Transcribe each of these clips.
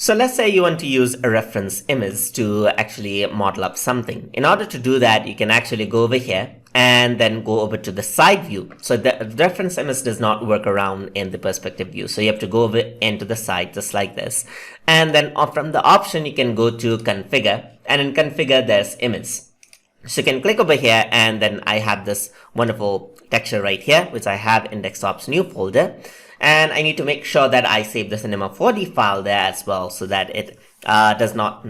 So let's say you want to use a reference image to actually model up something. In order to do that, you can actually go over here and then go over to the side view. So the reference image does not work around in the perspective view. So you have to go over into the side just like this. And then from the option, you can go to configure, and in configure, there's image. So you can click over here, and then I have this wonderful texture right here, which I have in desktop's new folder. And I need to make sure that I save the Cinema 4D file there as well, so that it does not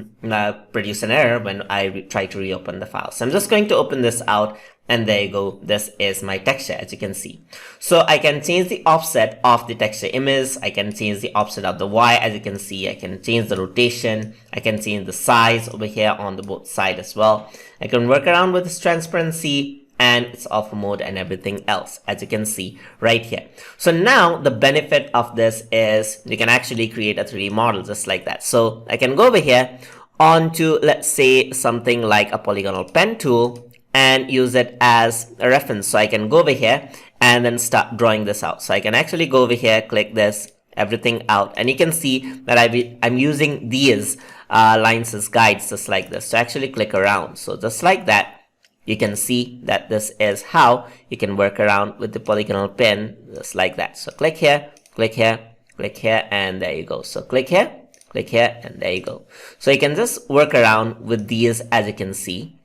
produce an error when I try to reopen the file. So I'm just going to open this out, and there you go. This is my texture, as you can see. So I can change the offset of the texture image. I can change the offset of the Y, as you can see. I can change the rotation. I can change the size over here on the both side as well. I can work around with this transparency and its alpha mode and everything else, as you can see right here. So now the benefit of this is you can actually create a 3D model just like that. So I can go over here onto, let's say, something like a polygonal pen tool and use it as a reference. So I can go over here and then start drawing this out. So I can actually go over here, click this, everything out, and you can see that I'm using these lines as guides just like this to actually click around. So just like that, you can see that this is how you can work around with the polygonal pen just like that. So click here, click here, click here, and there you go. So click here, and there you go. So you can just work around with these, as you can see,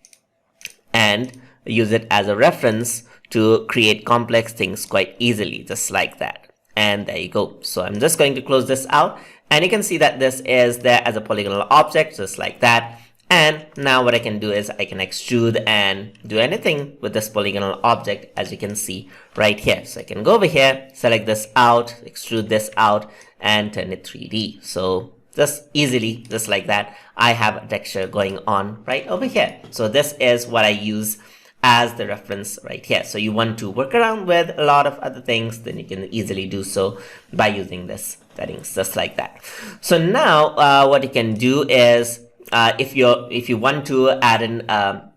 and use it as a reference to create complex things quite easily, just like that. And there you go. So I'm just going to close this out, and you can see that this is there as a polygonal object, just like that. And now what I can do is I can extrude and do anything with this polygonal object, as you can see right here. So I can go over here, select this out, extrude this out, and turn it 3D. So just easily, just like that, I have a texture going on right over here. So this is what I use as the reference right here. So you want to work around with a lot of other things, then you can easily do so by using this settings, just like that. So now what you can do is if you want to add in a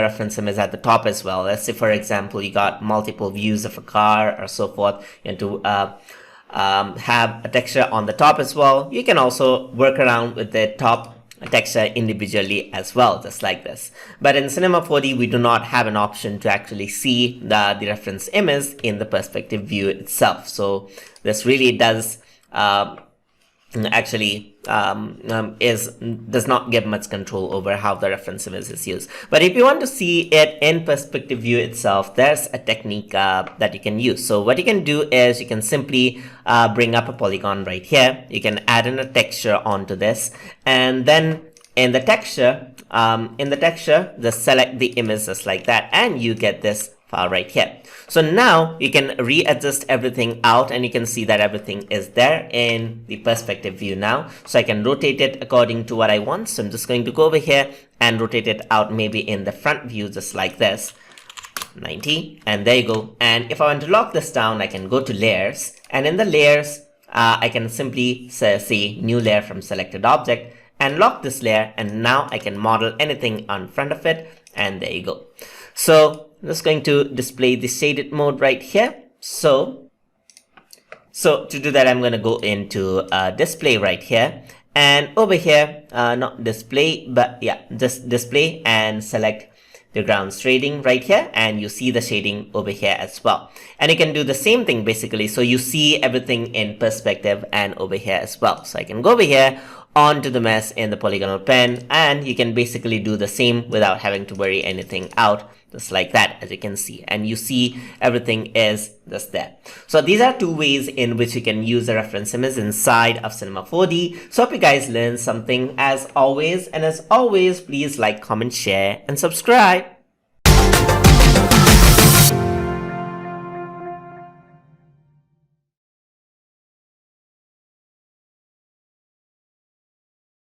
reference image at the top as well. Let's say, for example, you got multiple views of a car or so forth, and to have a texture on the top as well. You can also work around with the top texture individually as well, just like this. But in Cinema 4D, we do not have an option to actually see the reference image in the perspective view itself. So this really does does not give much control over how the reference image is used. But if you want to see it in perspective view itself, there's a technique that you can use. So what you can do is you can simply bring up a polygon right here. You can add in a texture onto this, and then in the texture, just select the image just like that, and you get this file right here. So now you can readjust everything out, and you can see that everything is there in the perspective view now. So I can rotate it according to what I want. So I'm just going to go over here and rotate it out maybe in the front view just like this, 90, and there you go. And if I want to lock this down, I can go to layers, and in the layers I can simply say new layer from selected object and lock this layer, and now I can model anything on front of it, and there you go. So I'm just going to display the shaded mode right here. So to do that, I'm going to go into display right here, and over here, not display, but yeah, just display, and select the ground shading right here, and you see the shading over here as well. And you can do the same thing basically. So you see everything in perspective and over here as well. So I can go over here onto the mesh in the polygonal pen, and you can basically do the same without having to worry anything out, just like that, as you can see, and you see everything is just there. So these are two ways in which you can use a reference image inside of Cinema 4D. So hope you guys learned something as always, and as always, please like, comment, share, and subscribe.